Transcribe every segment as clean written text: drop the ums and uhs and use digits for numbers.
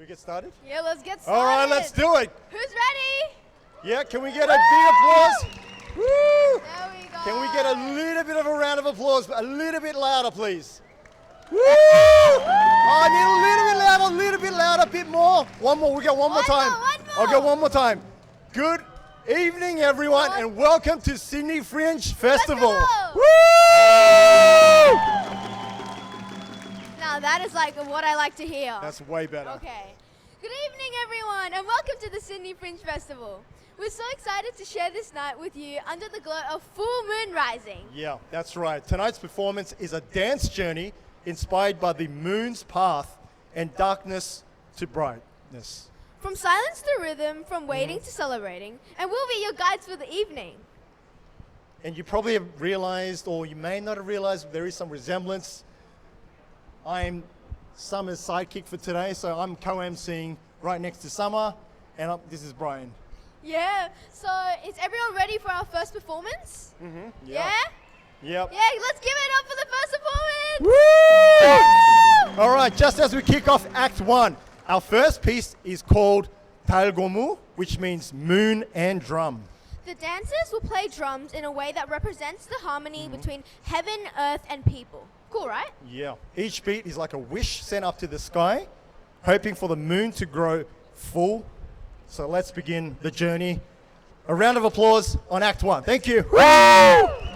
Should we get started? Yeah, let's get started. All right, let's do it. Who's ready? Yeah, can we get a big applause? Woo! There we go. Can we get a little bit of a round of applause? A little bit louder, please. Woo! Oh, I need a little bit louder, a bit more. One more, we got one more time. One more. I'll go one more time. Good evening, everyone, and welcome to Sydney Fringe Festival. Woo! Now that is like what I like to hear. That's way better. Okay. Good evening, everyone, and welcome to the Sydney Fringe Festival. We're so excited to share this night with you under the glow of full moon rising. Yeah, that's right. Tonight's performance is a dance journey inspired by the moon's path and darkness to brightness. From silence to rhythm, from waiting to celebrating, and we'll be your guides for the evening. And you probably have realized, or you may not have realized, there is some resemblance. I'm Summer's sidekick for today, so I'm co-emceeing right next to Summer, and this is Brian. Yeah, so is everyone ready for our first performance? Yeah? Yep. Yeah, let's give it up for the first performance! All right, just as we kick off Act 1, our first piece is called Talgomu, which means moon and drum. The dancers will play drums in a way that represents the harmony between heaven, earth, and people. Cool, right? Yeah. Each beat is like a wish sent up to the sky, hoping for the moon to grow full. So let's begin the journey. A round of applause on Act 1. Thank you. Woo!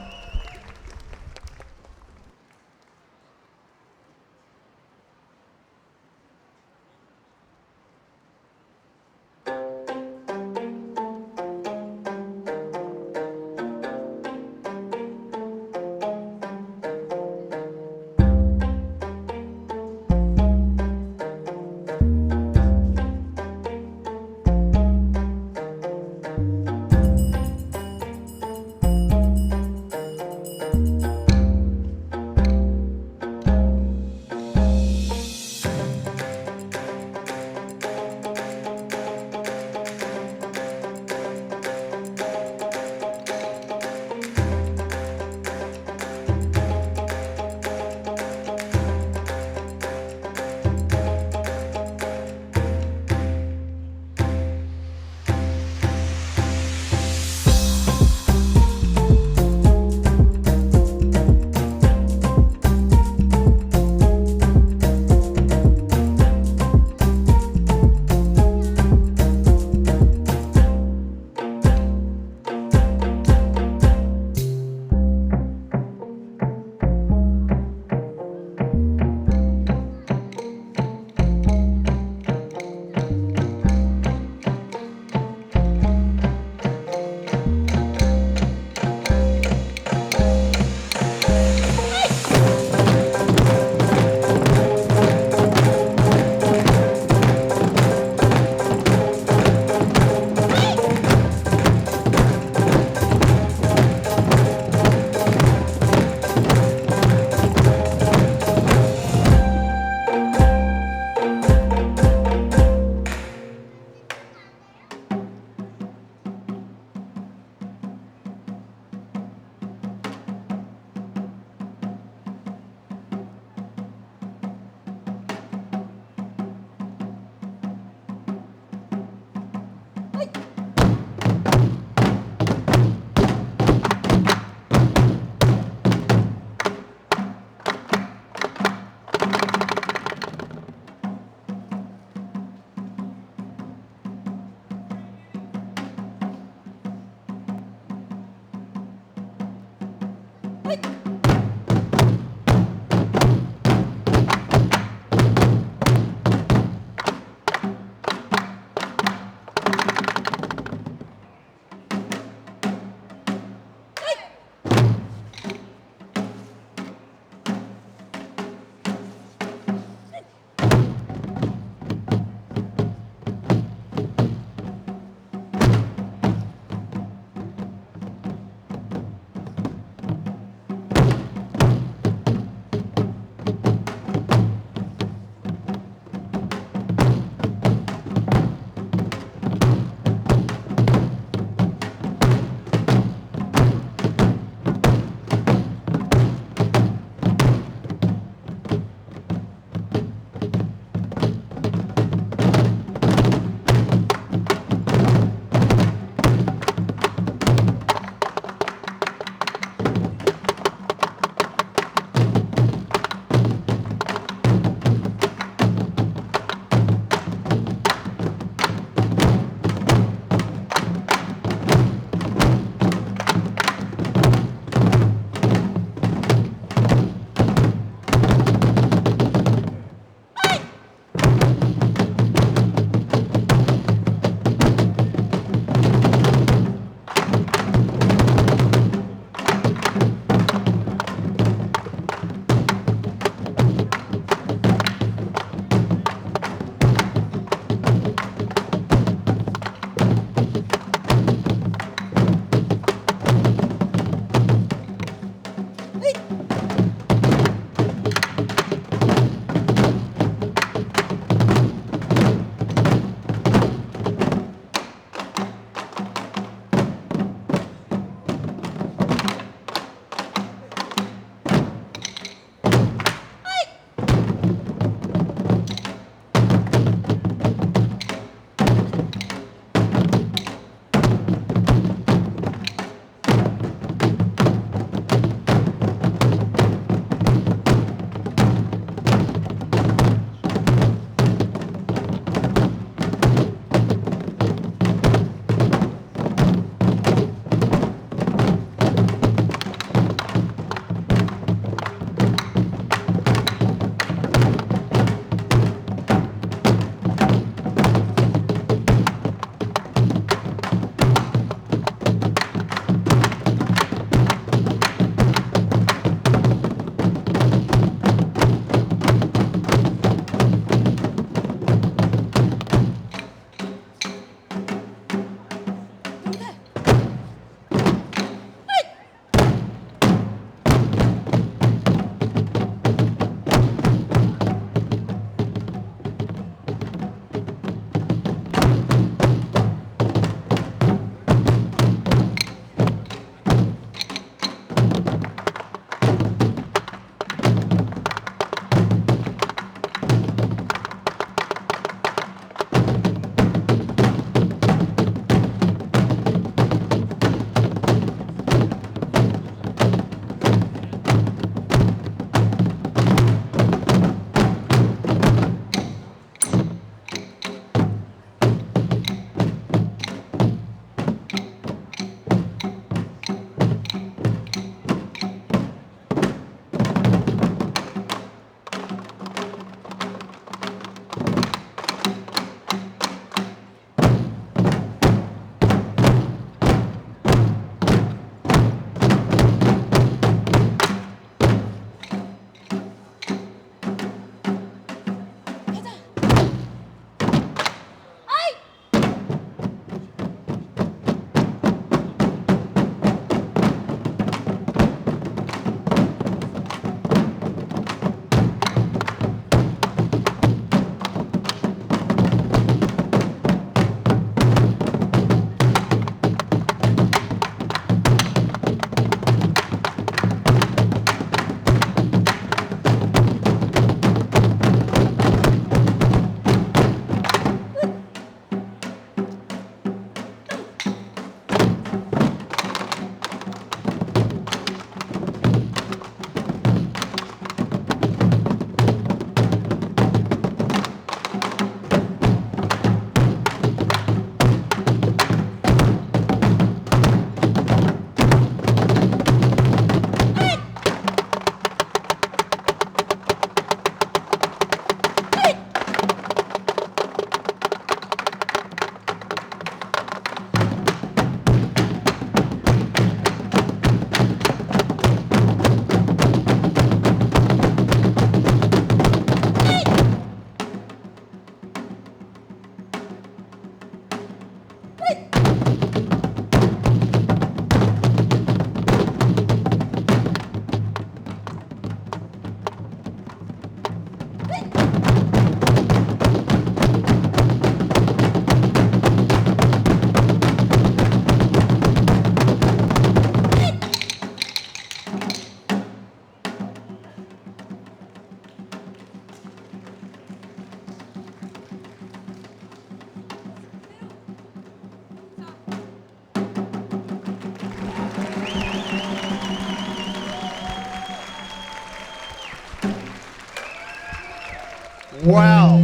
Wow.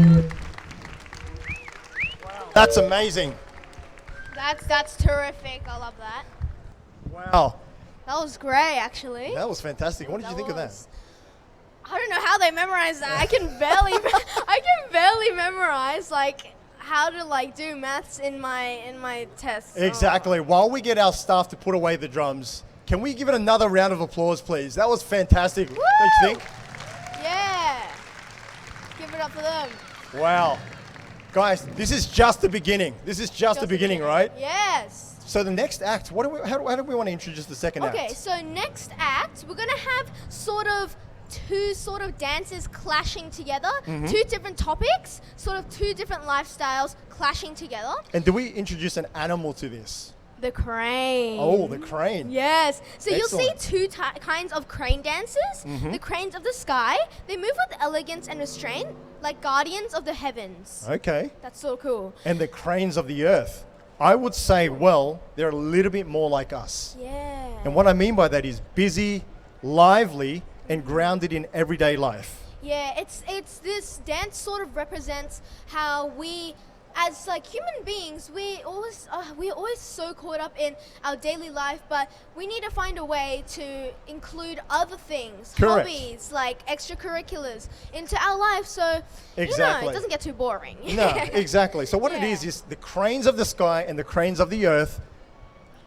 That's amazing. That's terrific. I love that. Wow. That was great, actually. That was fantastic. What did you think of that? was- I don't know how they memorize that. I can barely memorize like how to like do maths in my tests. Exactly. While we get our staff to put away the drums, can we give it another round of applause, please? That was fantastic. Don't you think? Yeah. Give it up for them. Wow. Guys, this is just the beginning. This is just the beginning, right? Yes. So the next act, how do we want to introduce the second act? Okay, so next act, we're gonna have two sort of dances clashing together, two different topics, sort of two different lifestyles clashing together. And do we introduce an animal to this? The crane. Oh, the crane. Yes. So you'll see Excellent. two kinds of crane dancers. The cranes of the sky. They move with elegance and restraint, like guardians of the heavens. Okay. That's so cool. And the cranes of the earth. I would say, well, they're a little bit more like us. Yeah. And what I mean by that is busy, lively, and grounded in everyday life. Yeah, it's this dance sort of represents how we, as like human beings, we're always so caught up in our daily life, but we need to find a way to include other things, Correct. hobbies, like extracurriculars, into our life, so Exactly. it doesn't get too boring. No, exactly. So what it Yeah. is the cranes of the sky and the cranes of the earth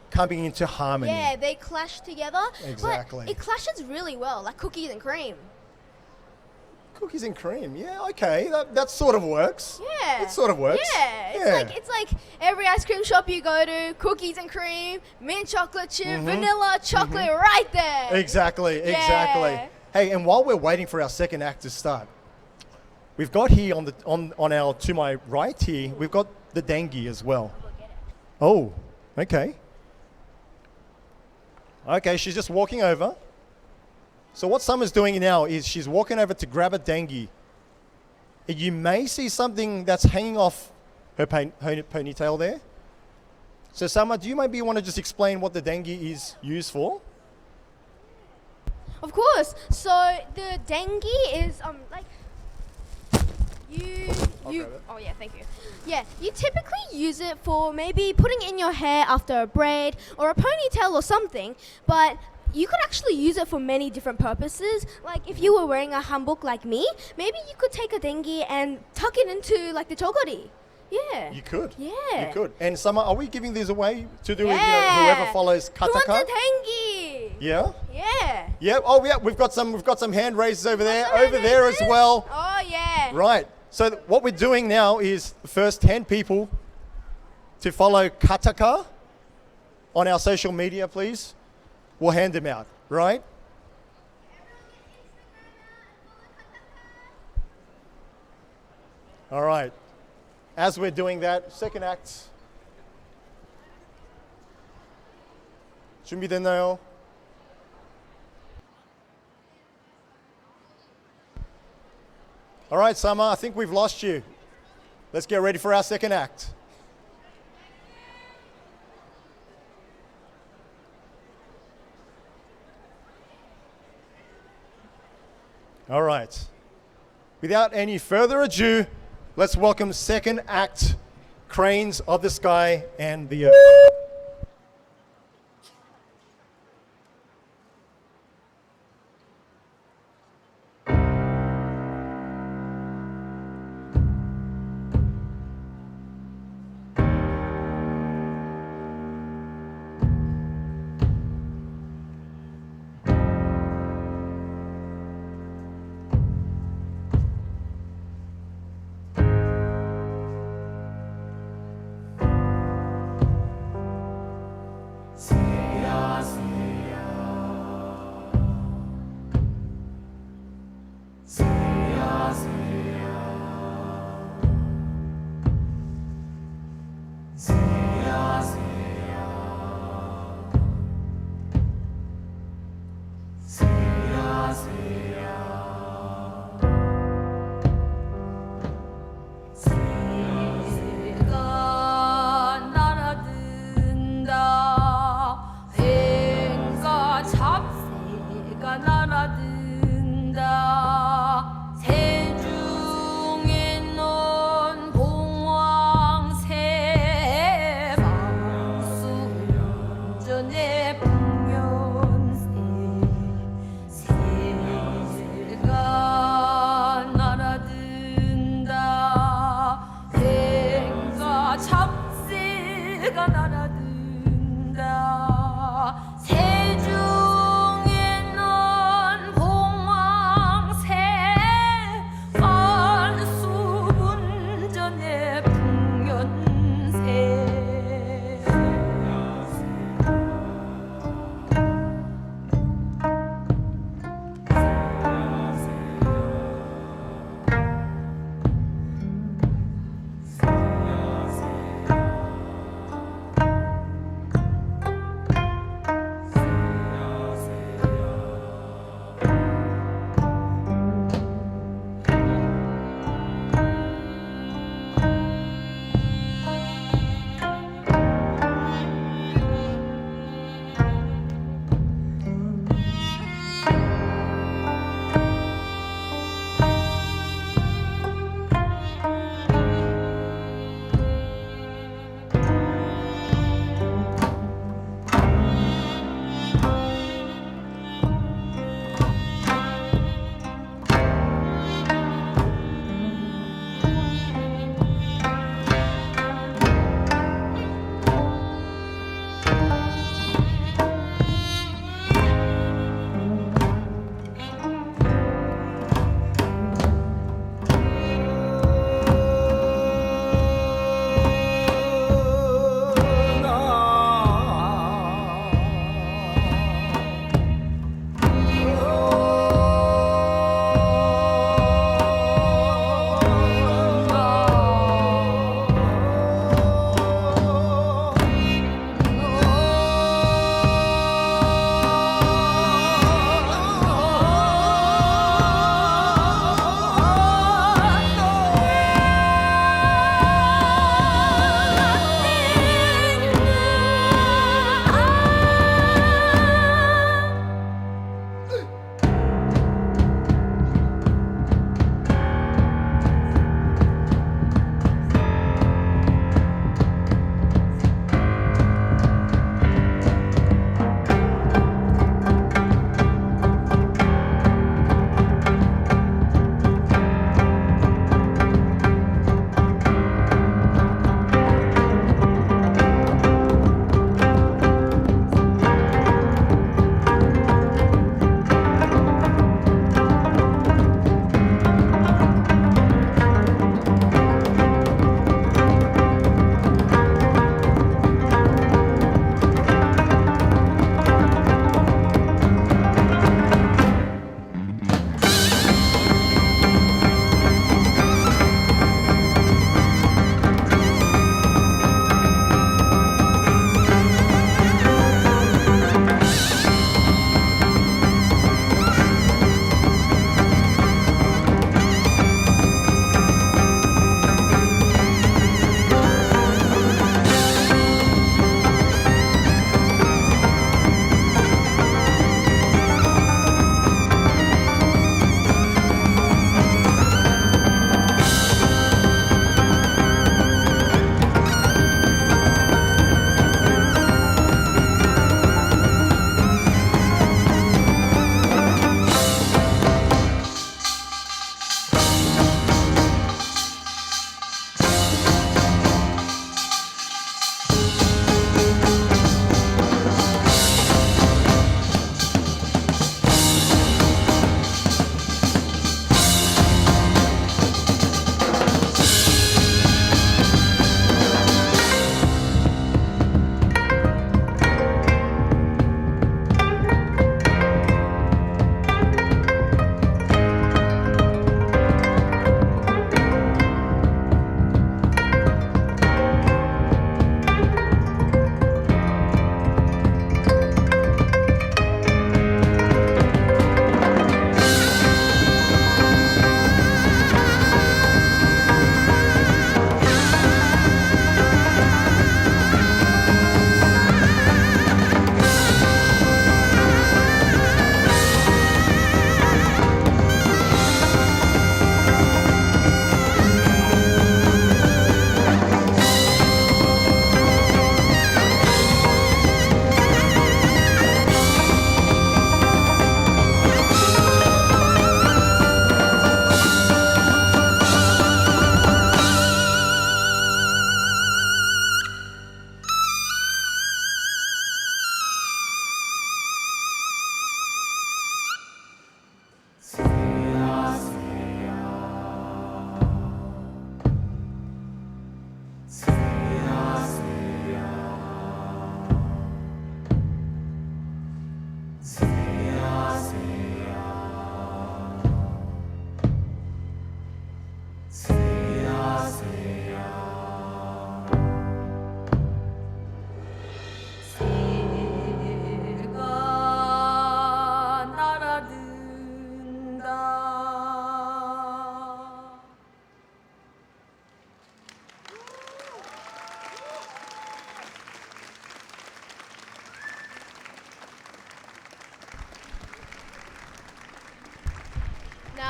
coming into harmony. Yeah, they clash together. Exactly. But it clashes really well, like cookies and cream. Cookies and cream. Yeah, okay. That sort of works. Yeah. It sort of works. Yeah. It's like every ice cream shop you go to, cookies and cream, mint chocolate chip, vanilla chocolate right there. Exactly, Yeah. exactly. Hey, and while we're waiting for our second act to start, we've got here on our to my right here, we've got the dengue as well. Oh, okay. Okay, she's just walking over. So what Summer's doing now is she's walking over to grab a dengue. And you may see something that's hanging off her ponytail there. So Summer, do you maybe want to just explain what the dengue is used for? Of course. So the dengue is like you grab it. oh yeah, thank you. Yeah, you typically use it for maybe putting it in your hair after a braid or a ponytail or something, but you could actually use it for many different purposes. Like if you were wearing a hanbok like me, maybe you could take a dengue and tuck it into like the chogori. Yeah. You could. Yeah. You could. And Summer, are we giving these away to do with Yeah. whoever follows Who wants Kataka? a dengue? Yeah? Yeah. Yeah. Oh yeah, we've got some hand raises over there. Some Over hand there as raises? well. Oh yeah. Right. So what we're doing now is the first 10 people to follow Kataka on our social media, please. We'll hand them out, right? All right. As we're doing that, second act. 준비됐나요? All right, Summer, I think we've lost you. Let's get ready for our second act. All right. Without any further ado, let's welcome second act, Cranes of the Sky and the Earth.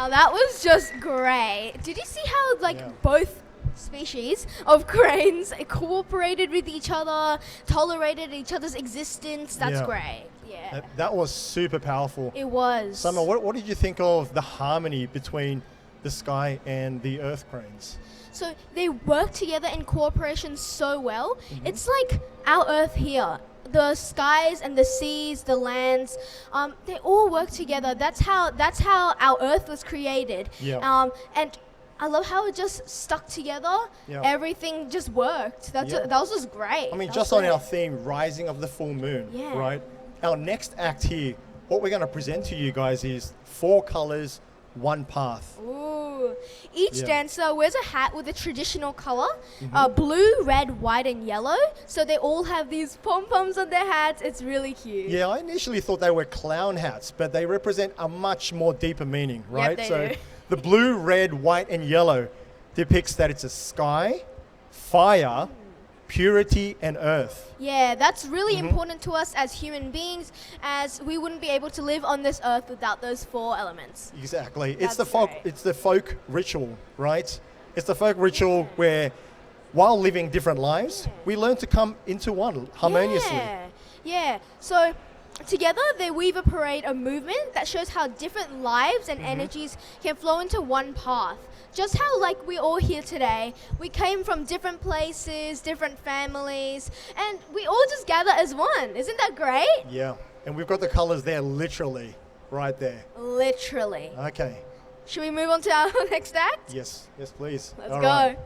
Now that was just great. Did you see how Yeah. both species of cranes cooperated with each other, tolerated each other's existence? That's Yeah. great. Yeah. That was super powerful. It was. Summer, what did you think of the harmony between the sky and the earth cranes? So they work together in cooperation so well. It's like our Earth here. The skies and the seas, the lands, they all work together. That's how our Earth was created. Yeah. And I love how it just stuck together. Yeah. Everything just worked. That was just great. I mean, That just was on our great. theme, Rising of the Full Moon, Yeah. right? Our next act here, what we're going to present to you guys is 4 colors, 1 path. Ooh. Each Yeah. dancer wears a hat with a traditional color, blue, red, white, and yellow. So they all have these pom-poms on their hats. It's really cute. Yeah, I initially thought they were clown hats, but they represent a much more deeper meaning, right? they So do. the blue, red, white, and yellow depicts that it's a sky, fire, purity, and earth. Yeah, that's really important to us as human beings, as we wouldn't be able to live on this earth without those 4 elements. Exactly. That's great. It's the folk ritual, right? It's the folk ritual where while living different lives, we learn to come into one harmoniously. Yeah. So together they weave a parade of movement that shows how different lives and energies can flow into one path. Just how we're all here today, we came from different places, different families, and we all just gather as one. Isn't that great? Yeah. And we've got the colors there literally right there. Literally. Okay. Should we move on to our next act? Yes, please. Let's All go. right.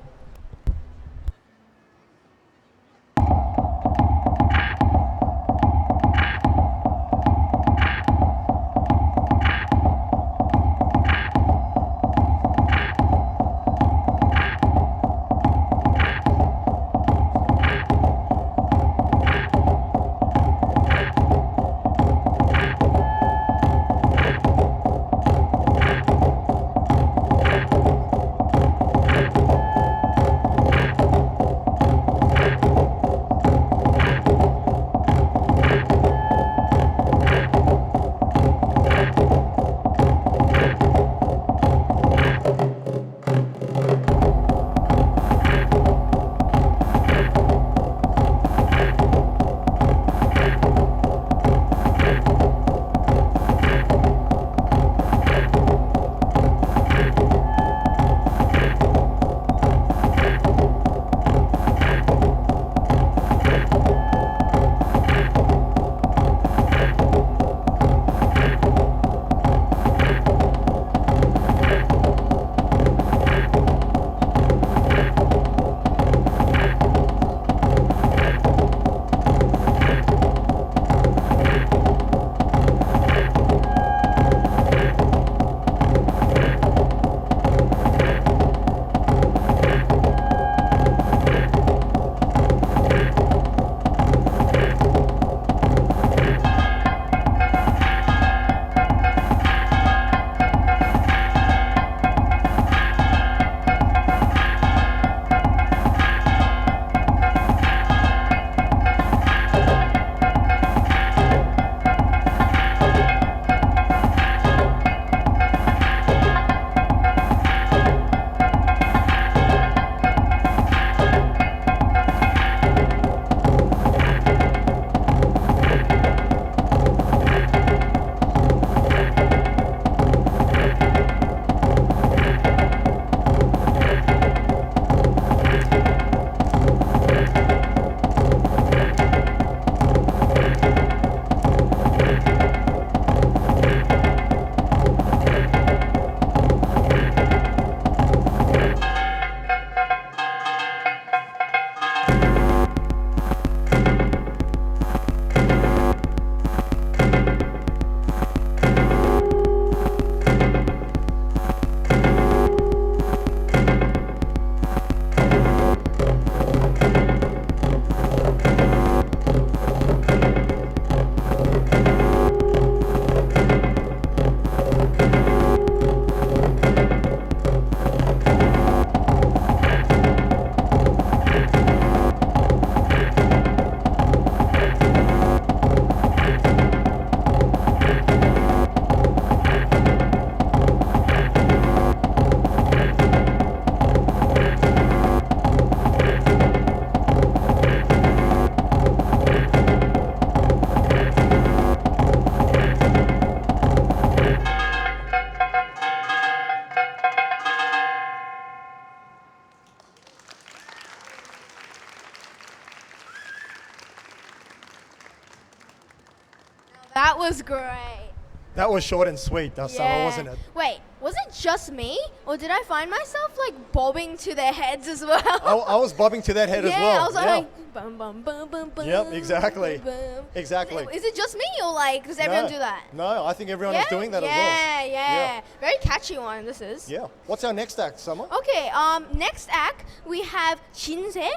That was great. That was short and sweet, Summer, wasn't it? Wait, was it just me, or did I find myself like bobbing to their heads as well? I was bobbing to that head as well. I was like, bum bum bum bum bum. Yep, exactly. bum, bum. Exactly. Is it just me, or like does everyone do that? No, I think everyone is doing that as well. Yeah. Very catchy one. This is. Yeah. What's our next act, Summer? Okay. Next act we have Jinse,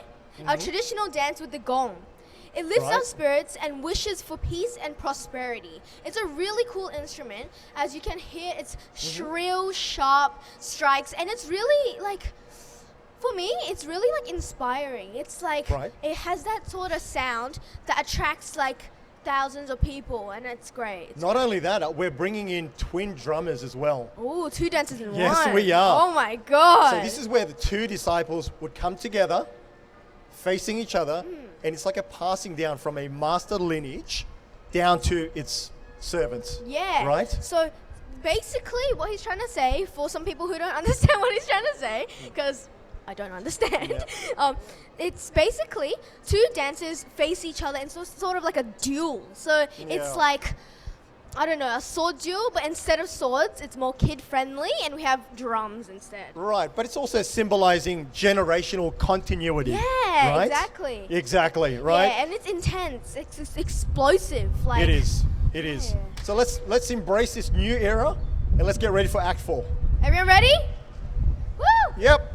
a traditional dance with the gong. It lifts Right. our spirits and wishes for peace and prosperity. It's a really cool instrument. As you can hear, it's shrill, sharp strikes, and it's really like, for me, it's really like inspiring. It's like Right. it has that sort of sound that attracts like thousands of people, and it's great. Not only that, we're bringing in twin drummers as well. Oh, two dances in one. Yes, we are. Oh my god. So this is where the two disciples would come together, facing each other, and it's like a passing down from a master lineage down to its servants. Yeah. Right? So basically, what he's trying to say, for some people who don't understand what he's trying to say, because I don't understand, it's basically two dancers face each other, and so sort of like a duel. So Yeah. it's like, I don't know, a sword duel, but instead of swords, it's more kid friendly, and we have drums instead. Right, but it's also symbolizing generational continuity. Yeah, right? exactly. Exactly, right? Yeah, and it's intense. It's explosive. Like It is. It is. Yeah. So let's embrace this new era and let's get ready for Act 4. Everyone ready? Woo! Yep.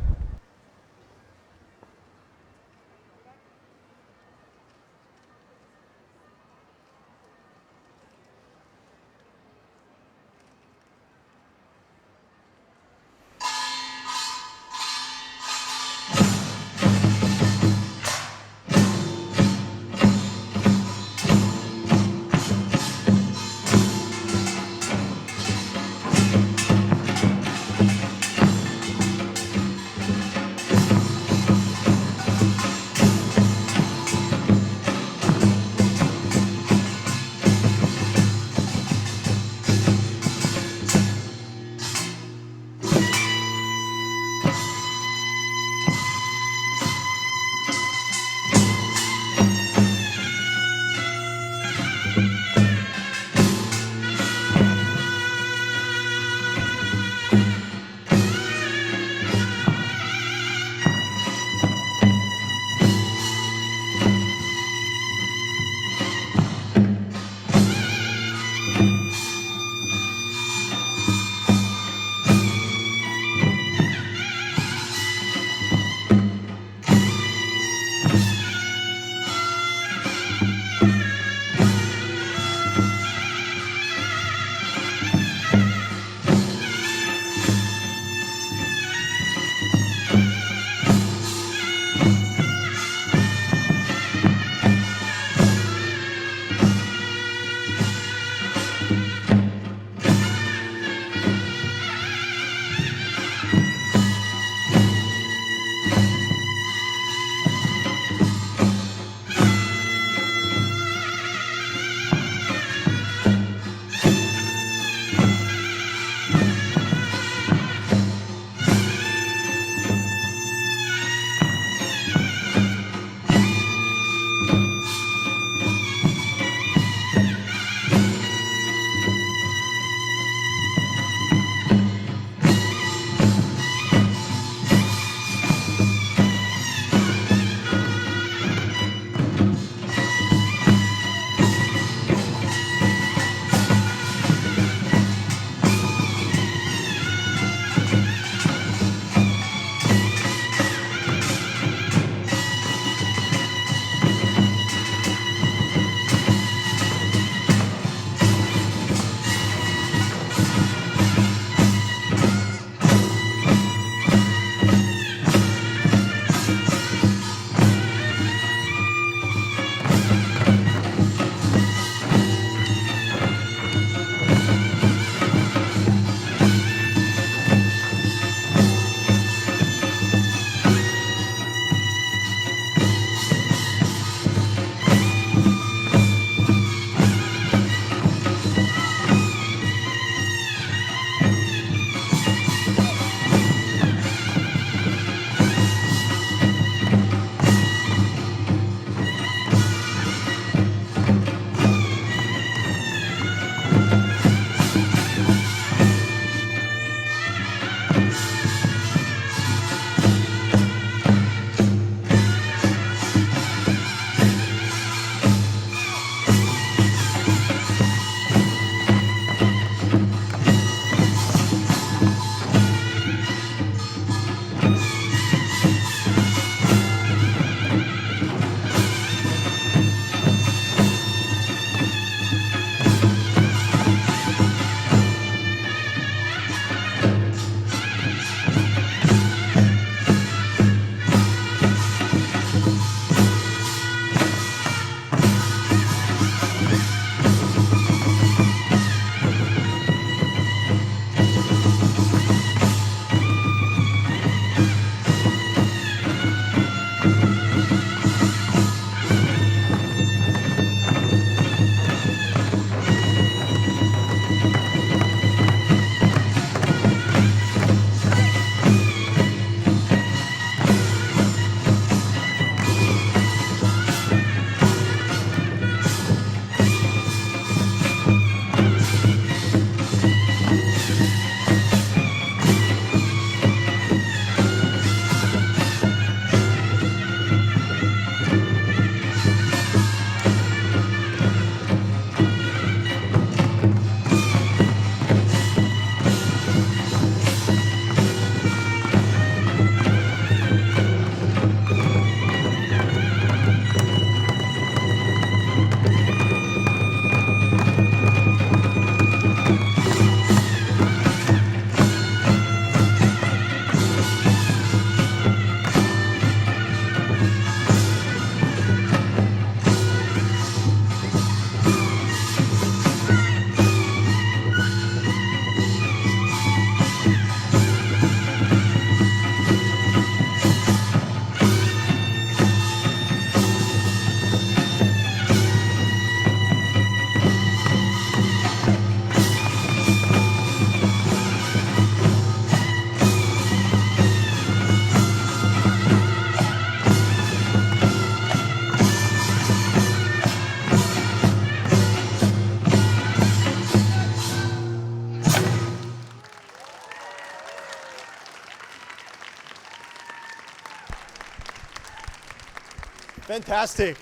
Fantastic.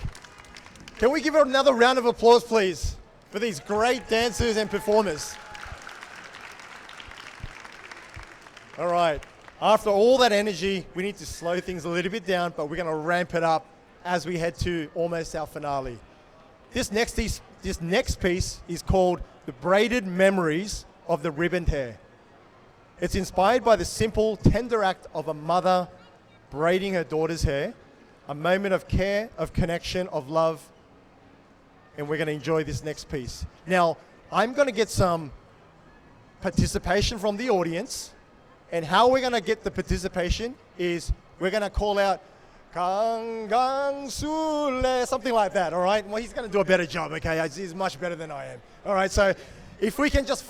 Can we give it another round of applause, please, for these great dancers and performers? All right. After all that energy, we need to slow things a little bit down, but we're going to ramp it up as we head to almost our finale. This next piece is called The Braided Memories of the Ribboned Hair. It's inspired by the simple, tender act of a mother braiding her daughter's hair, a moment of care, of connection, of love, and we're going to enjoy this next piece. Now, I'm going to get some participation from the audience, and how we're going to get the participation is we're going to call out Gang Sule, something like that, all right? Well, he's going to do a better job, okay? He's much better than I am. All right, so if we can just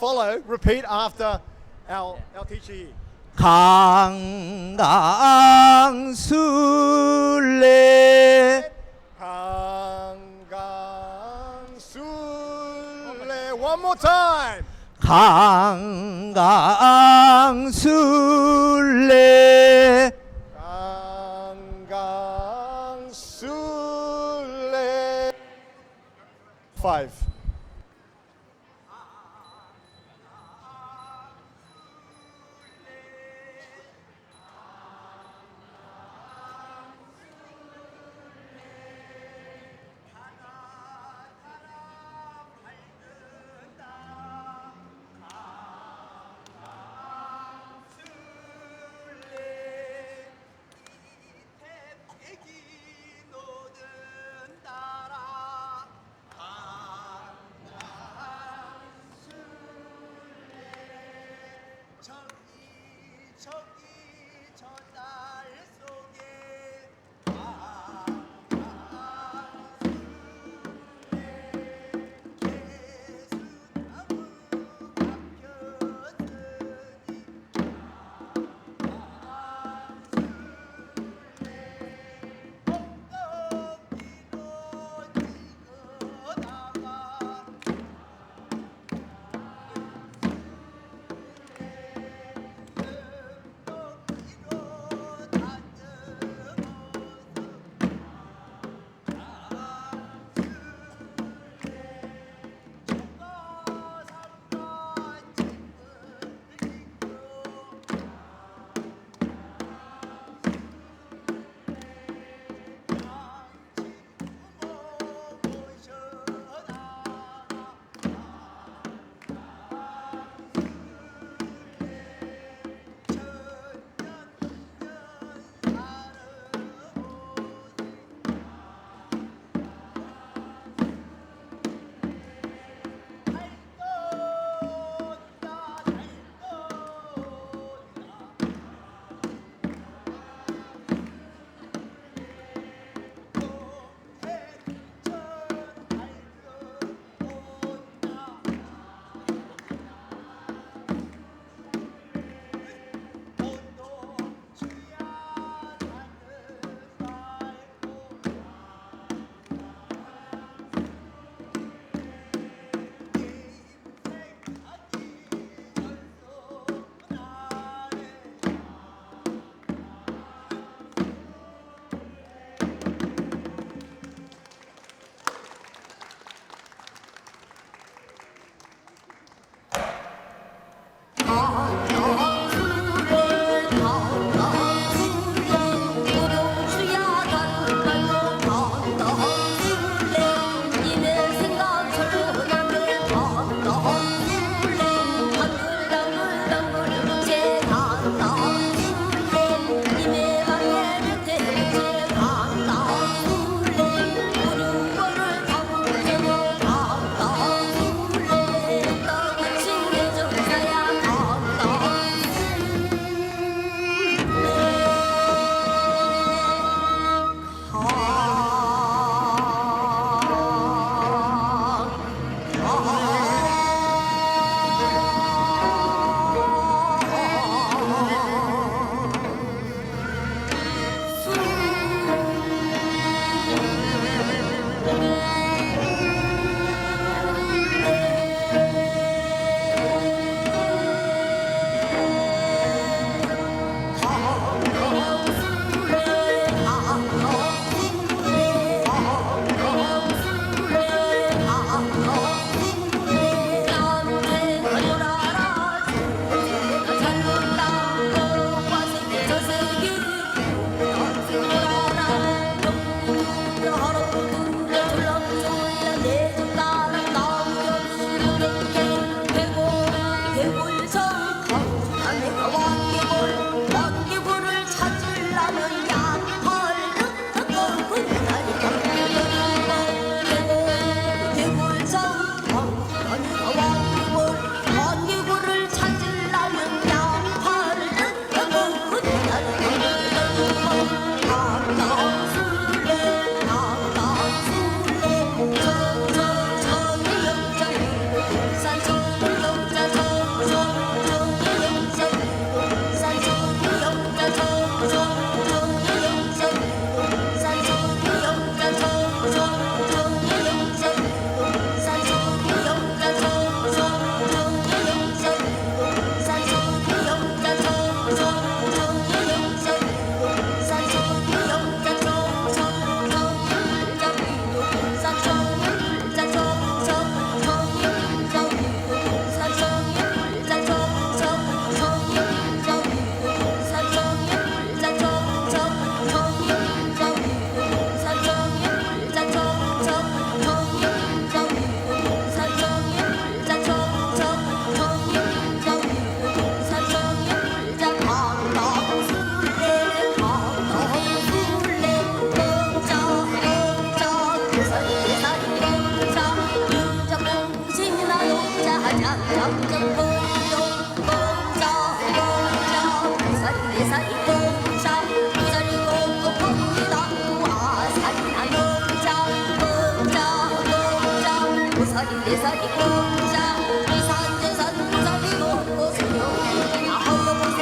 repeat after our teacher here. 강강술래 Sule. One more time. 강강술래 Sule. 5. 4살이 공자 이산저산 무사히 먹고 수영해 아헐러보세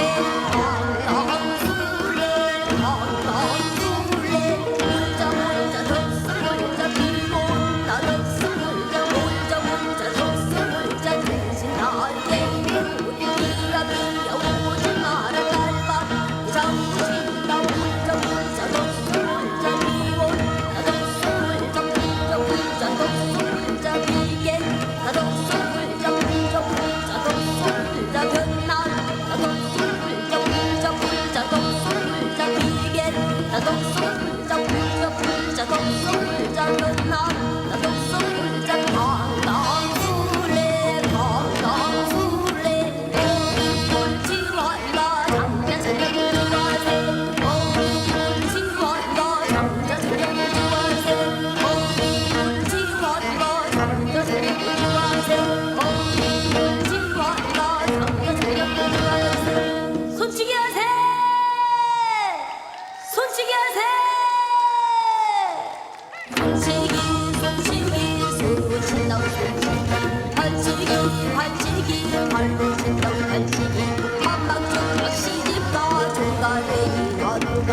한강술래 한강술래 물자 물자 덕수 물자 비고 나덕수 물자 물자 물자 덕수 물자 정신나게 비가 비야 오지 마라 달바 장신다 물자 물자 덕수 물자 비고 나덕수 물자 물자 물자 덕수 물자 비게 나덕수 물자 물자 물자 덕수 물자 변난 나덕수 물자 물자 물자 덕수 물자 비게 나덕수 물자 물자 물자 덕수 물자 변난 나덕수 물자 강강술래 강강술래 꿀지와라 장자 저녁을 좋아세 꿀지와라 장자 저녁을 좋아세 꿀지와라 장자 저녁을 좋아세 꿀지와라 장자 저녁을 좋아세 손치기 하세 손치기 하세 손치기 손치기 손으로 친다고 손치기 반치기 반치기 발로 친다고 반치기 한방정박 시집가 조가내기 와누가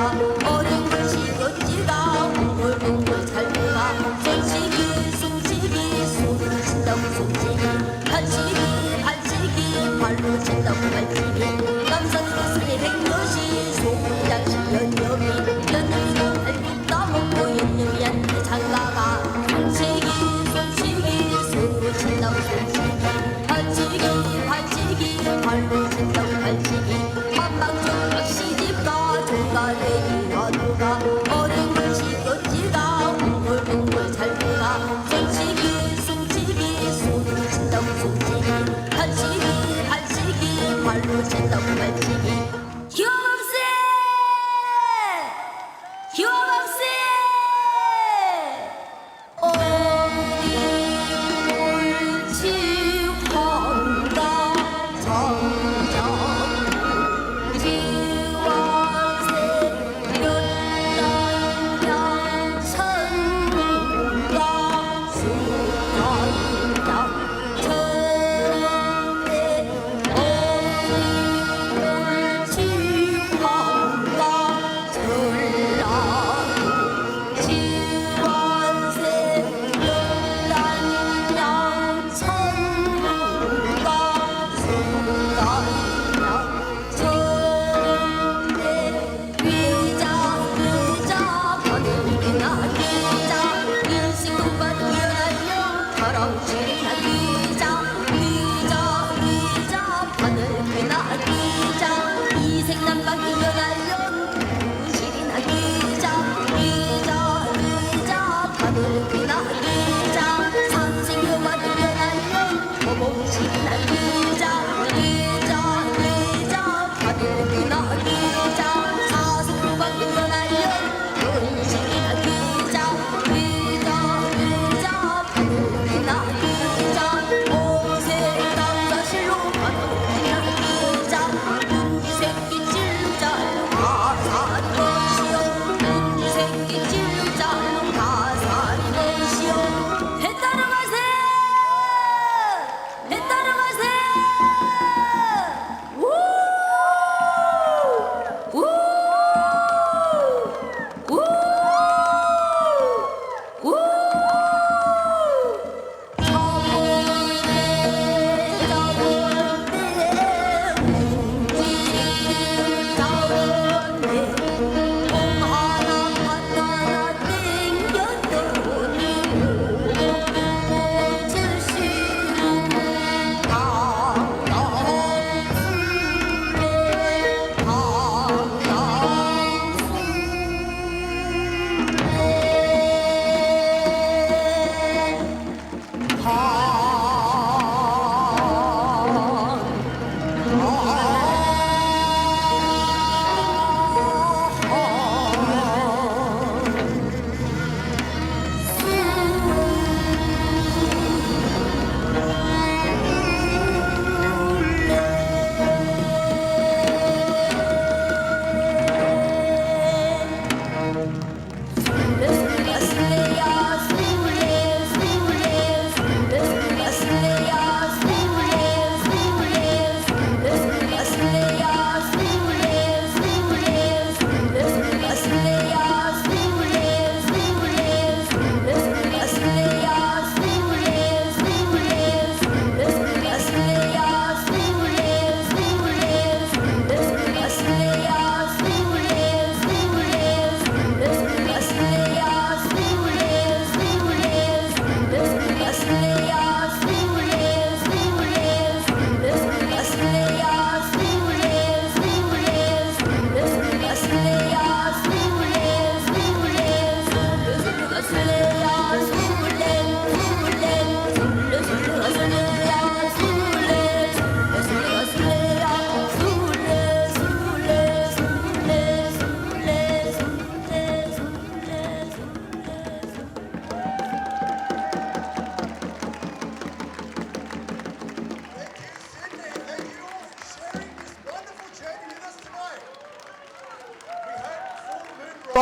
어린 시거지가 웅글웅글 살다가 손치기 손치기 손으로 친다고 손치기 반치기 반치기 발로 친다고 반치기 남산으로 산에 백몇이 소장시 연념이 연념이로 발굽 따먹고 연념이한테 장가가 손치기 손치기 손으로 친다고 손치기 반치기 반치기 발로 친다고 반치기 한방정박 시집가 조가내기 와누가 어린 시거지가 웅글웅글 살다가 손치기 손치기 손으로 친다고 손치기 반치기 반치기 발로 친다고 반치기 기왕없세 기왕없세 어디 옳지 황가 정정 지왕세 몇단양 천가 수단양 천대 어디 옳지 황가 전라 지왕세 몇단양 천가 수단양 천대 위자 위자 바늘이나 위자 인식만 일어나려 바람치나 위자 위자 위자 바늘이나 위자 이생난방 일어나려 무실이나 위자 위자 위자 바늘이나 위자 삼생교만 일어나려 모봉실이나 위자 위자 위자 바늘이나 위자 사생교만 일어나려 무실이나 위자 위자 위자 바늘이나 위자 오세 남자실로 바늘이나 위자 문지 새끼 찔잘로 가사리 것이요 문지 새끼 찔잘로 가사리 것이요 배 따라가세 배 따라가세 우! 우! 우! 우! 저번에 공 하나 갖다 놨대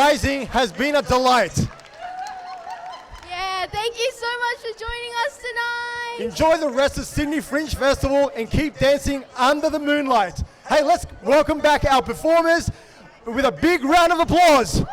Rising has been a delight. Yeah, thank you so much for joining us tonight. Enjoy the rest of Sydney Fringe Festival and keep dancing under the moonlight. Hey, let's welcome back our performers with a big round of applause.